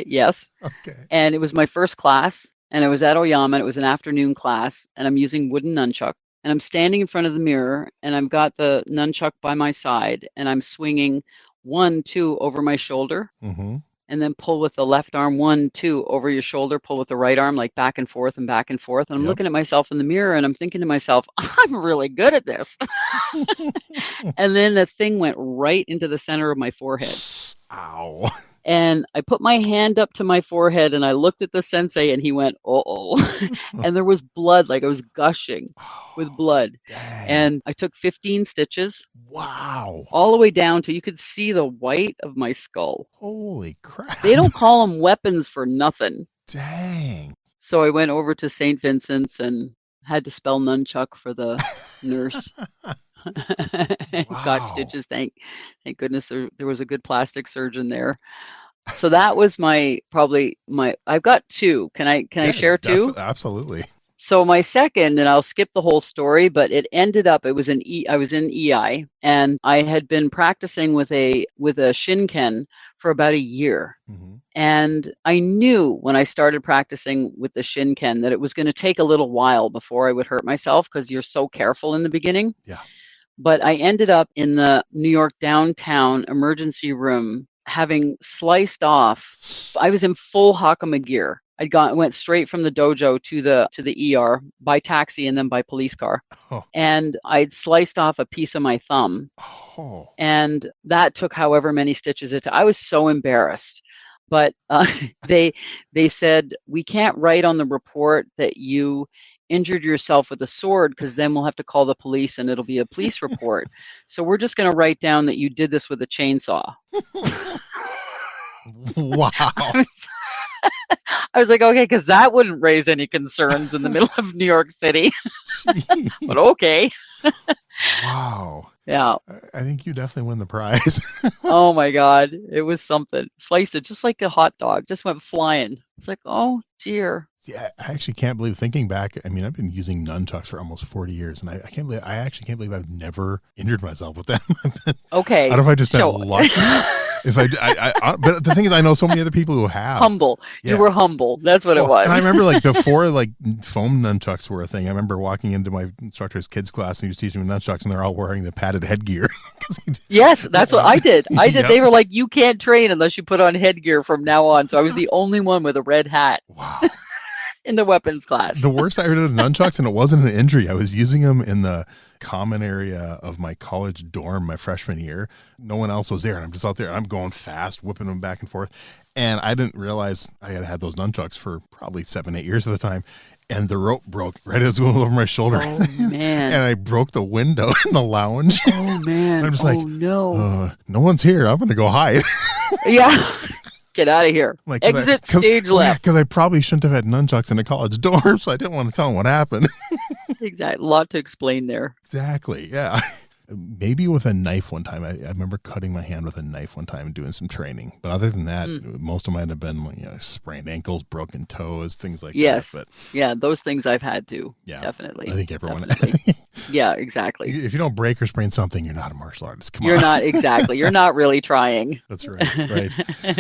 Yes. Okay. And it was my first class, and I was at Oyama. And it was an afternoon class, and I'm using wooden nunchuck, and I'm standing in front of the mirror, and I've got the nunchuck by my side, and I'm swinging 1, 2 over my shoulder. Mm-hmm. And then pull with the left arm, 1, 2 over your shoulder, pull with the right arm, like back and forth and back and forth. And I'm looking at myself in the mirror and I'm thinking to myself, I'm really good at this. And then the thing went right into the center of my forehead. Ow. And I put my hand up to my forehead and I looked at the sensei and he went, uh-oh. And there was blood, like I was gushing with blood. Dang. And I took 15 stitches. Wow. All the way down to you could see the white of my skull. Holy crap. They don't call them weapons for nothing. Dang. So I went over to St. Vincent's and had to spell nunchuck for the nurse. Got stitches. Thank goodness there was a good plastic surgeon there. So that was I've got 2. Can I share 2? Absolutely. So my second, and I'll skip the whole story, but it ended up, I was in EI, and I had been practicing with a Shinken for about a year. Mm-hmm. And I knew when I started practicing with the Shinken that it was going to take a little while before I would hurt myself because you're so careful in the beginning. Yeah. But I ended up in the New York downtown emergency room having sliced off. I was in full Hakama gear. Went straight from the dojo to the ER by taxi and then by police car. Oh. And I'd sliced off a piece of my thumb. Oh. And that took however many stitches it took. I was so embarrassed. But they said, we can't write on the report that you injured yourself with a sword because then we'll have to call the police and it'll be a police report. So we're just going to write down that you did this with a chainsaw. Wow. I was like, okay, because that wouldn't raise any concerns in the middle of New York City. But okay. Wow. Yeah. I think you definitely win the prize. Oh my God. It was something. Sliced it just like a hot dog. Just went flying. It's like, oh dear. Yeah, I actually can't believe, thinking back, I mean, I've been using nunchucks for almost 40 years, and I actually can't believe I've never injured myself with them. Okay. I don't know if I just been lucky. But the thing is, I know so many other people who have. Humble. Yeah. You were humble. That's what it was. And I remember like before like foam nunchucks were a thing, I remember walking into my instructor's kids class and he was teaching me nunchucks and they're all wearing the padded headgear. Yes, that's what I did. Yep. They were like, you can't train unless you put on headgear from now on. So I was the only one with a red hat. Wow. In the weapons class. The worst I heard of nunchucks, and it wasn't an injury. I was using them in the common area of my college dorm my freshman year. No one else was there, and I'm just out there. I'm going fast, whipping them back and forth. And I didn't realize I had had those nunchucks for probably 7-8 years at the time. And the rope broke right as it was going over my shoulder. Oh, man. And I broke the window in the lounge. Oh, man. I'm just no one's here. I'm going to go hide. Yeah. Get out of here. Like, exit stage left. Because I probably shouldn't have had nunchucks in a college dorm, so I didn't want to tell them what happened. Exactly. A lot to explain there. Exactly. Yeah. Maybe with a knife one time. I remember cutting my hand with a knife one time and doing some training. But other than that, most of mine have been sprained ankles, broken toes, things like that. But yeah, those things I've had too. Yeah, definitely. I think everyone. Yeah, exactly. If you don't break or sprain something, you're not a martial artist. Come on. You're not, exactly. You're not really trying. That's right.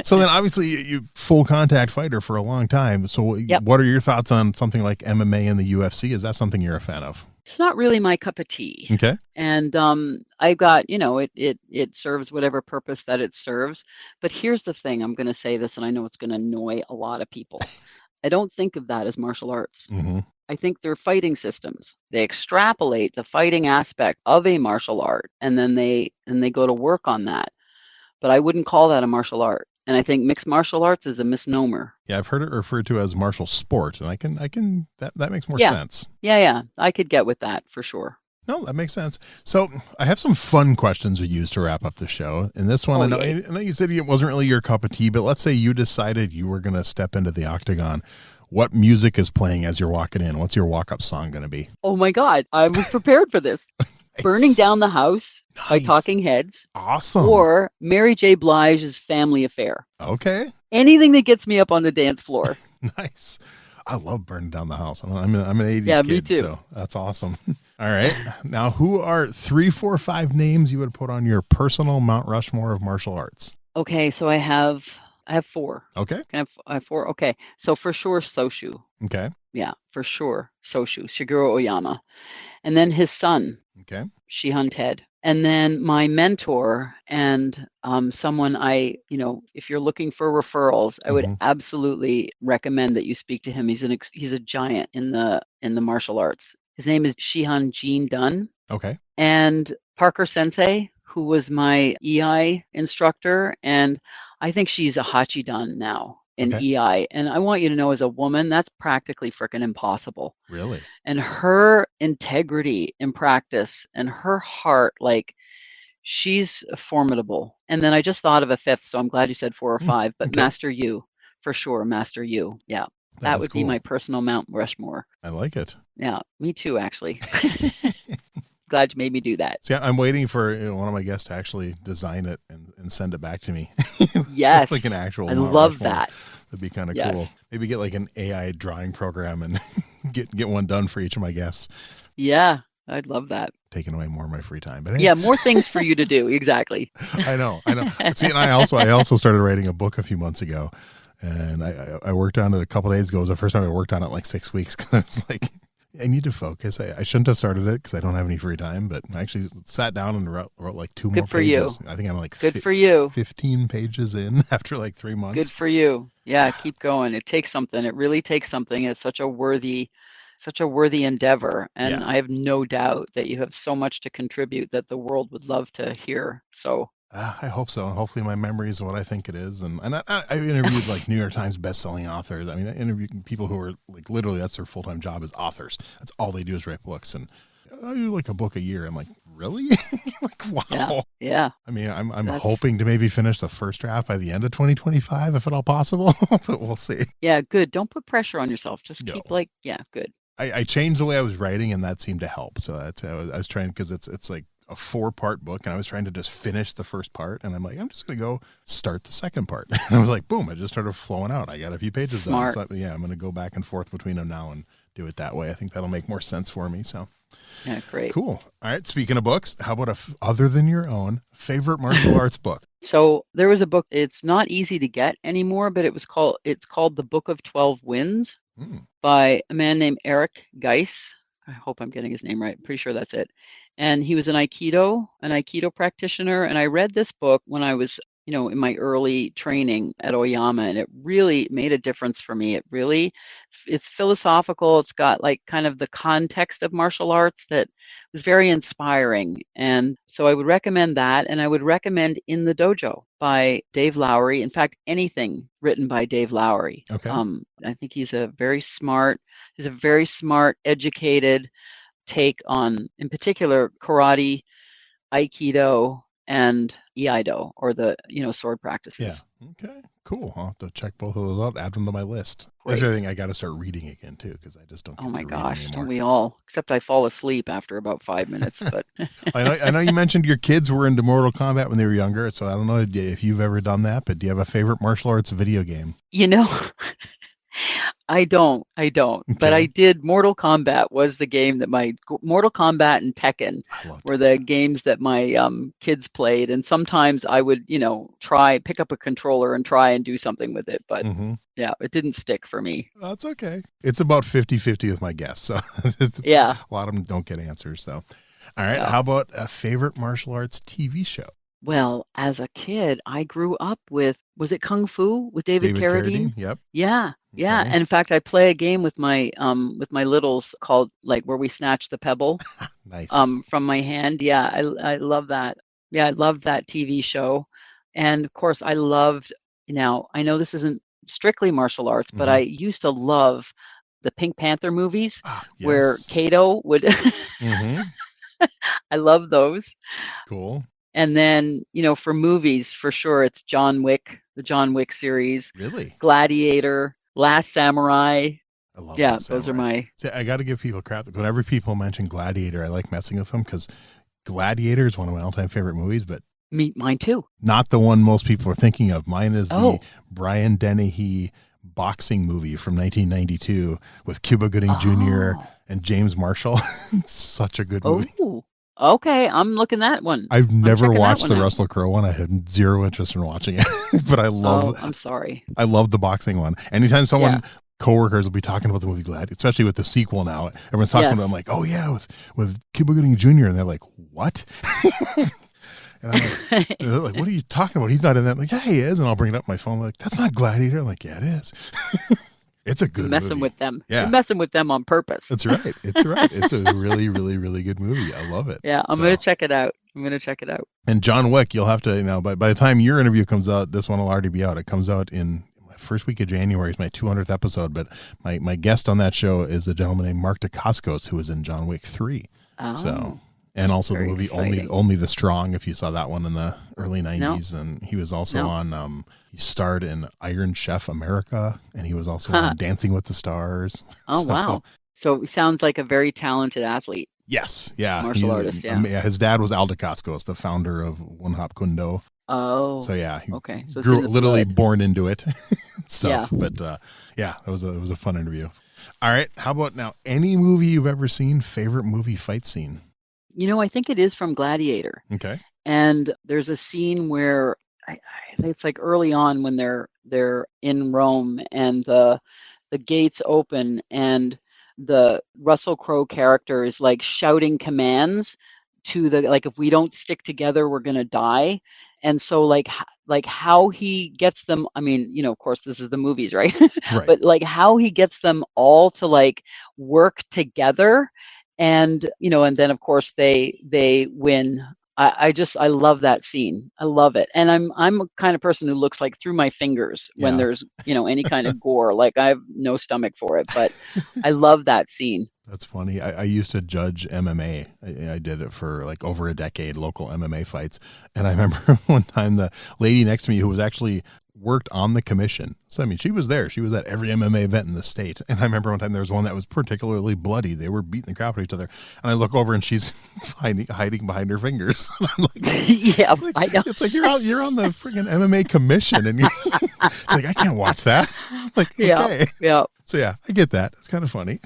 So then obviously you full contact fighter for a long time. So what are your thoughts on something like MMA and the UFC? Is that something you're a fan of? It's not really my cup of tea. Okay. And I've got, it serves whatever purpose that it serves. But here's the thing, I'm going to say this, and I know it's going to annoy a lot of people. I don't think of that as martial arts. Mm-hmm. I think they're fighting systems. They extrapolate the fighting aspect of a martial art, and then they go to work on that. But I wouldn't call that a martial art. And I think mixed martial arts is a misnomer. Yeah, I've heard it referred to as martial sport, and I can that makes more sense. Yeah, I could get with that for sure. No, that makes sense. So I have some fun questions we use to wrap up the show. And this one, I know you said it wasn't really your cup of tea, but let's say you decided you were going to step into the octagon. What music is playing as you're walking in? What's your walk-up song going to be? Oh my God, I was prepared for this. Burning Down the House by Talking Heads. Awesome. Or Mary J. Blige's Family Affair. Okay. Anything that gets me up on the dance floor. Nice. I love Burning Down the House. I'm an 80s kid, me too. So that's awesome. All right. Now, who are 3, 4, 5 names you would put on your personal Mount Rushmore of martial arts? Okay, so I have 4. Okay. I have 4. Okay. So for sure, Soshu. Okay. Yeah, for sure, Soshu, Shigeru Oyama. And then his son, Shihan Ted. And then my mentor and someone if you're looking for referrals, I would absolutely recommend that you speak to him. He's a giant in the martial arts. His name is Shihan Jean Dunn. Okay. And Parker Sensei, who was my EI instructor, and I think she's a Hachi Dan now in EI. And I want you to know, as a woman, that's practically freaking impossible. Really? And her integrity in practice and her heart, she's formidable. And then I just thought of a 5th, so I'm glad you said 4 or 5, but Master Yu, for sure, Master Yu. Yeah. That would be my personal Mount Rushmore. I like it. Yeah, me too, actually. Glad you made me do that. See, I'm waiting for one of my guests to actually design it and send it back to me. Yes. Like an actual. I love that. That'd be kind of cool. Maybe get like an AI drawing program and get one done for each of my guests. Yeah, I'd love that. Taking away more of my free time. But hey. Yeah, more things for you to do. Exactly. I know. See, and I also started writing a book a few months ago, and I worked on it a couple of days ago. It was the first time I worked on it in like 6 weeks, because I was like, I need to focus. I shouldn't have started it because I don't have any free time, but I actually sat down and wrote like 2 more pages. Good for you. I think I'm like good for you. 15 pages in after like 3 months. Good for you. Yeah, keep going. It takes something. It really takes something. It's such a worthy endeavor. And I have no doubt that you have so much to contribute that the world would love to hear. So I hope so. Hopefully my memory is what I think it is. And I interviewed like New York Times bestselling authors. I mean, I interviewed people who are like, literally that's their full-time job is authors. That's all they do is write books. And I do like a book a year. I'm like, really? Like, wow. Yeah. I mean, I'm hoping to maybe finish the first draft by the end of 2025, if at all possible, but we'll see. Yeah. Good. Don't put pressure on yourself. Just keep good. I changed the way I was writing, and that seemed to help. So that's, I was trying, because it's like a 4-part book, and I was trying to just finish the first part, and I'm like, I'm just going to go start the second part. And I was like, boom, it just started flowing out. I got a few pages done. So I'm going to go back and forth between them now and do it that way. I think that'll make more sense for me. So yeah, great. Cool. All right. Speaking of books, how about other than your own favorite martial arts book? So there was a book, it's not easy to get anymore, but it's called The Book of 12 Wins Mm. by a man named Eric Geiss. I hope I'm getting his name right. I'm pretty sure that's it. And he was an Aikido practitioner. And I read this book when I was, in my early training at Oyama, and it really made a difference for me. It's philosophical. It's got like kind of the context of martial arts that was very inspiring. And so I would recommend that. And I would recommend In the Dojo by Dave Lowry. In fact, anything written by Dave Lowry. Okay. I think he's a very smart, educated take on, in particular, karate, aikido, and iaido, or the sword practices. Yeah. Okay. Cool. I'll have to check both of those out. Add them to my list. Great. That's the other thing. I got to start reading again too, because I just don't. Oh my to read gosh! anymore. Don't we all? Except I fall asleep after about 5 minutes. But I know you mentioned your kids were into Mortal Kombat when they were younger, so I don't know if you've ever done that. But do you have a favorite martial arts video game? I don't, but I did. Mortal Kombat was the game that Mortal Kombat and Tekken were the games that my kids played. And sometimes I would, pick up a controller and try and do something with it. But yeah, it didn't stick for me. That's okay. It's about 50-50 with my guests. So yeah, a lot of them don't get answers. So, all right. Yeah. How about a favorite martial arts TV show? Well, as a kid, I grew up with, was it Kung Fu with David Carradine? Yep. Yeah. Yeah. Okay. And in fact, I play a game with my littles called where we snatch the pebble. Nice. From my hand. Yeah. I love that. Yeah. I loved that TV show. And of course I loved, I know this isn't strictly martial arts, but I used to love the Pink Panther movies where Kato would, I love those. Cool. And then, for movies, for sure, it's John Wick, the John Wick series. Really? Gladiator, Last Samurai. I love those are my... See, I got to give people crap. Whenever people mention Gladiator, I like messing with them because Gladiator is one of my all-time favorite movies, but... Mine too. Not the one most people are thinking of. Mine is the Brian Dennehy boxing movie from 1992 with Cuba Gooding Jr. and James Marshall. It's such a good movie. Oh. Okay, I'm looking that one. I've never watched the Russell Crowe one. I had zero interest in watching it, but I love. I'm sorry. I love the boxing one. Anytime coworkers will be talking about the movie Glad, especially with the sequel now, everyone's talking about. I'm like, oh yeah, with Cuba Gooding Jr. and they're like, what? And I'm like, what are you talking about? He's not in that. I'm like, yeah, he is. And I'll bring it up on my phone. I'm like, that's not Gladiator. I'm like, yeah, it is. It's a good messing movie. With them. Yeah. You're messing with them on purpose. That's right. It's a really, really, really good movie. I love it. Yeah, I'm going to check it out. And John Wick, you'll have to, by the time your interview comes out, this one will already be out. It comes out in my first week of January. It's my 200th episode. But my guest on that show is a gentleman named Mark Dacascos, who was in John Wick 3. Oh. So... And also the movie Only the Strong, if you saw that one in the early 90s. No. And he was also on, he starred in Iron Chef America, and he was also on Dancing with the Stars. Oh, wow. So he sounds like a very talented athlete. Yes. Yeah. Martial artist, yeah. His dad was Al Dacascos, the founder of One Hop Kundo. Oh. So, yeah. He So grew literally born into it. Stuff. Yeah. But, it was a fun interview. All right. How about now, any movie you've ever seen, favorite movie fight scene? I think it is from Gladiator. Okay. And there's a scene where it's like early on when they're in Rome and the gates open and the Russell Crowe character is like shouting commands to if we don't stick together, we're going to die. And so like how he gets them, of course this is the movies, right? Right. But how he gets them all to work together. And, and then of course they win. I love that scene. I love it. And I'm a kind of person who looks through my fingers when there's, any kind of gore. I have no stomach for it, but I love that scene. That's funny. I used to judge MMA. I did it for over a decade, local MMA fights. And I remember one time the lady next to me who was actually worked on the commission. So, she was there. She was at every MMA event in the state. And I remember one time there was one that was particularly bloody. They were beating the crap out of each other. And I look over and she's hiding behind her fingers. I'm yeah, I know. It's you're on the friggin' MMA commission. And she's like, I can't watch that. I'm like, okay. Yeah. So yeah, I get that. It's kind of funny.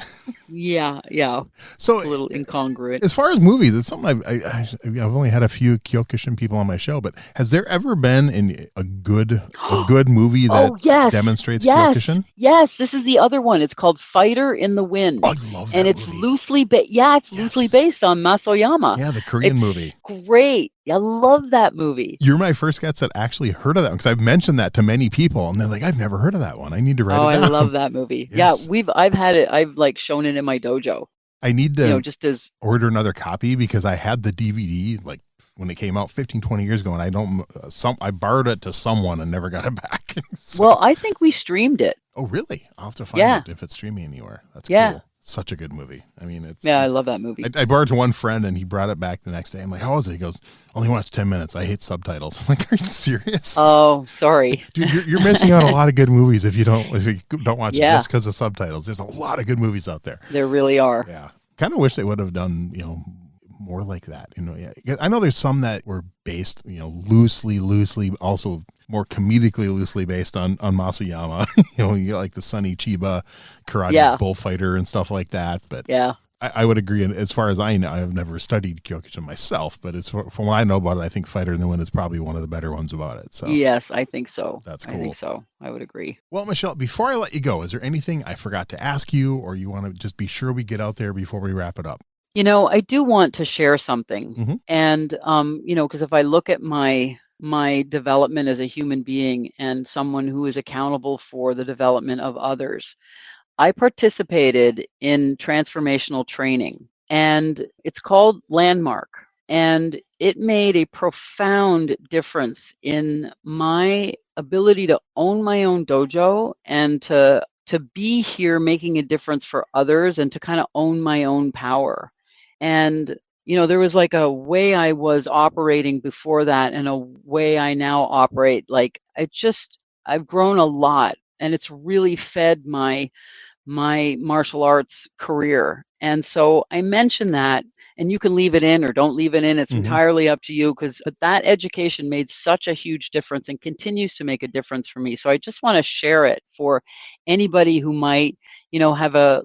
Yeah. So It's a little incongruent. as far as movies, it's something I've only had a few Kyokushin people on my show, but has there ever been a good movie that yes. demonstrates Yes. Kyokushin? Yes. This is the other one. It's called Fighter in the Wind. Oh, I love that and it's movie. loosely loosely based on Masoyama. Yeah, the Korean it's movie. Great. I love that movie. You're my first guest that actually heard of that because I've mentioned that to many people, and they're like, "I've never heard of that one. I need to write it down." I love that movie. Yes. Yeah, I've had it. I've like shown it in my dojo. I need to just as order another copy because I had the DVD like when it came out 15, 20 years ago, and I borrowed it to someone and never got it back. So, well, I think we streamed it. oh really? I'll have to find it if it's streaming anywhere. That's cool. Such a good movie. I mean, I love that movie. I borrowed it to one friend and he brought it back the next day. I'm like, how was it? He goes, only watched 10 minutes. I hate subtitles. I'm like, are you serious? Oh, sorry. Dude, you're missing out on a lot of good movies if you don't watch it just because of subtitles. There's a lot of good movies out there. There really are. Yeah. Kind of wish they would have done, more like that. Yeah. I know there's some that were based, loosely, also more comedically loosely based on Masayama. You get like the Sonny Chiba karate bullfighter and stuff like that. But yeah, I would agree. And as far as I know, I've never studied Kyokushin myself, but from what I know about it, I think Fighter in the Wind is probably one of the better ones about it. So yes, I think so. That's cool. I think so. I would agree. Well, Michelle, before I let you go, is there anything I forgot to ask you, or you want to just be sure we get out there before we wrap it up? I do want to share something, Mm-hmm. and because if I look at my development as a human being and someone who is accountable for the development of others, I participated in transformational training, and it's called Landmark, and it made a profound difference in my ability to own my own dojo and to be here making a difference for others and to kind of own my own power. And there was like a way I was operating before that and a way I now operate. Like I've grown a lot, and it's really fed my martial arts career. And so I mention that, and you can leave it in or don't leave it in. It's entirely up to you, but that education made such a huge difference and continues to make a difference for me. So I just want to share it for anybody who might, have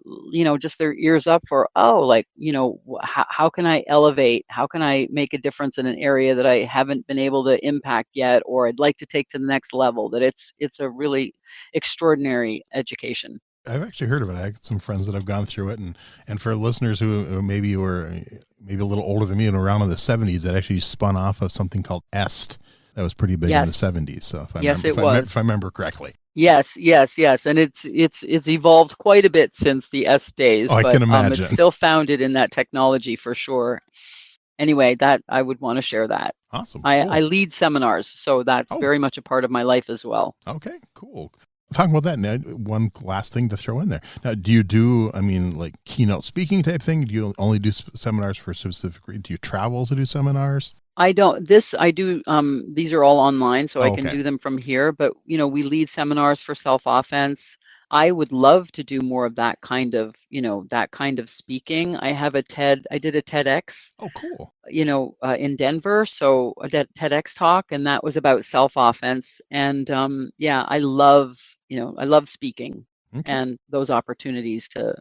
just their ears up for, how can I elevate? How can I make a difference in an area that I haven't been able to impact yet, or I'd like to take to the next level? That it's a really extraordinary education. I've actually heard of it. I have some friends that have gone through it, and for listeners who maybe were a little older than me and around in the 70s, that actually spun off of something called EST that was pretty big in the 70s. So if I remember correctly. Yes, and it's evolved quite a bit since the S days. Oh, I can imagine. It's still founded in that technology for sure. Anyway, that I would want to share that. Awesome. Cool. I lead seminars, so that's very much a part of my life as well. Okay, cool. Talking about that now, one last thing to throw in there. Now, do you do, like keynote speaking type thing? Do you only do seminars for specific? Do you travel to do seminars? I don't. I do. These are all online, so I can do them from here. But we lead seminars for self-offense. I would love to do more of that kind of, speaking. I did a TEDx. Oh, cool. In Denver. So a TEDx talk, and that was about self-offense. And I love speaking and those opportunities to,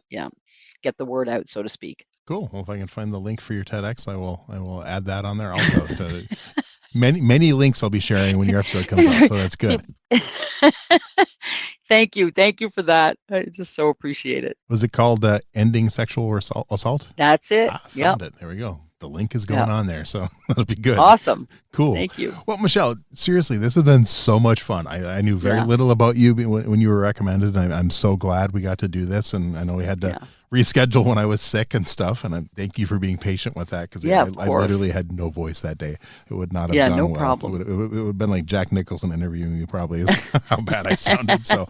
get the word out, so to speak. Cool. Well, if I can find the link for your TEDx, I will add that on there also. To many links I'll be sharing when your episode comes out. So that's good. Thank you for that. I just so appreciate it. Was it called Ending Sexual Assault? That's it. Found it. There we go. The link is going on there, so that'll be good. Awesome. Cool. Thank you. Well, Michelle, seriously, this has been so much fun. I knew very little about you when you were recommended. I'm so glad we got to do this, and I know we had to reschedule when I was sick and stuff, and I thank you for being patient with that, because I literally had no voice that day. It would not have done well. Problem. It would have been like Jack Nicholson interviewing me, probably, is how bad I sounded. So.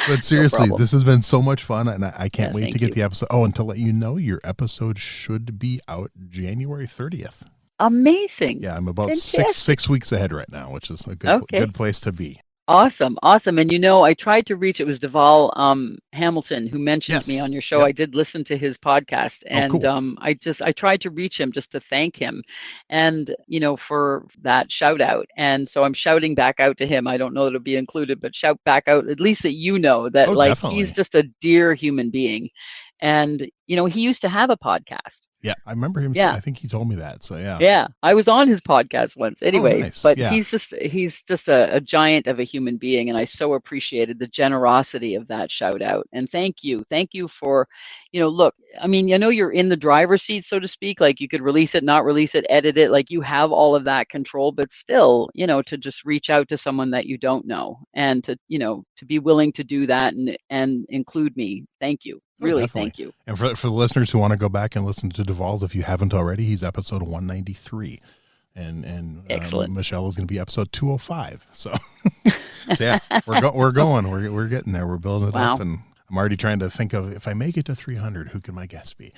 But seriously, this has been so much fun, and I can't wait to get the episode. Oh, and to let you know, your episode should be out January 30th. Amazing. Yeah, I'm about six weeks ahead right now, which is a good place to be. Awesome. And I tried to reach, it was Deval Hamilton who mentioned me on your show. Yep. I did listen to his podcast, and cool. I tried to reach him just to thank him and for that shout out. And so I'm shouting back out to him. I don't know that it'll be included, but shout back out, at least that that definitely. He's just a dear human being. And he used to have a podcast. Yeah, I remember him. Yeah. I think he told me that. So yeah. Yeah, I was on his podcast once. Anyway, nice. But he's just a giant of a human being, and I so appreciated the generosity of that shout out. And thank you for, look, I mean, you're in the driver's seat, so to speak. Like, you could release it, not release it, edit it. Like, you have all of that control, but still, to just reach out to someone that you don't know, and to be willing to do that and include me. Thank you. Really, thank you. And for the listeners who want to go back and listen to Deval's, if you haven't already, he's episode 193, and excellent. Michelle is going to be episode 205. So, yeah, we're going, we're getting there, we're building it up, and I'm already trying to think of, if I make it to 300, who can my guest be?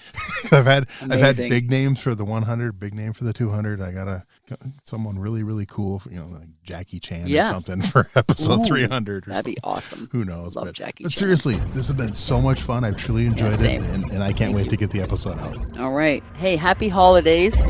I've had big names for the 100, big name for the 200. I got someone really, really cool, like Jackie Chan or something for episode 300. That'd be awesome. Who knows? Love Jackie Chan. But seriously, this has been so much fun. I've truly enjoyed it, and I can't wait to get the episode out. All right. Hey, happy holidays.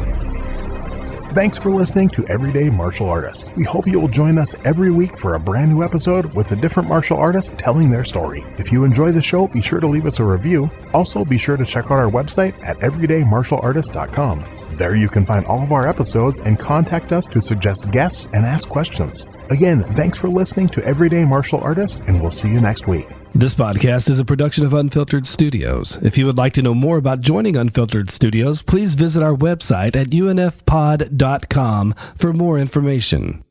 Thanks for listening to Everyday Martial Artist. We hope you will join us every week for a brand new episode with a different martial artist telling their story. If you enjoy the show, be sure to leave us a review. Also, be sure to check out our website at everydaymartialartist.com. There you can find all of our episodes and contact us to suggest guests and ask questions. Again, thanks for listening to Everyday Martial Artist, and we'll see you next week. This podcast is a production of Unfiltered Studios. If you would like to know more about joining Unfiltered Studios, please visit our website at unfpod.com for more information.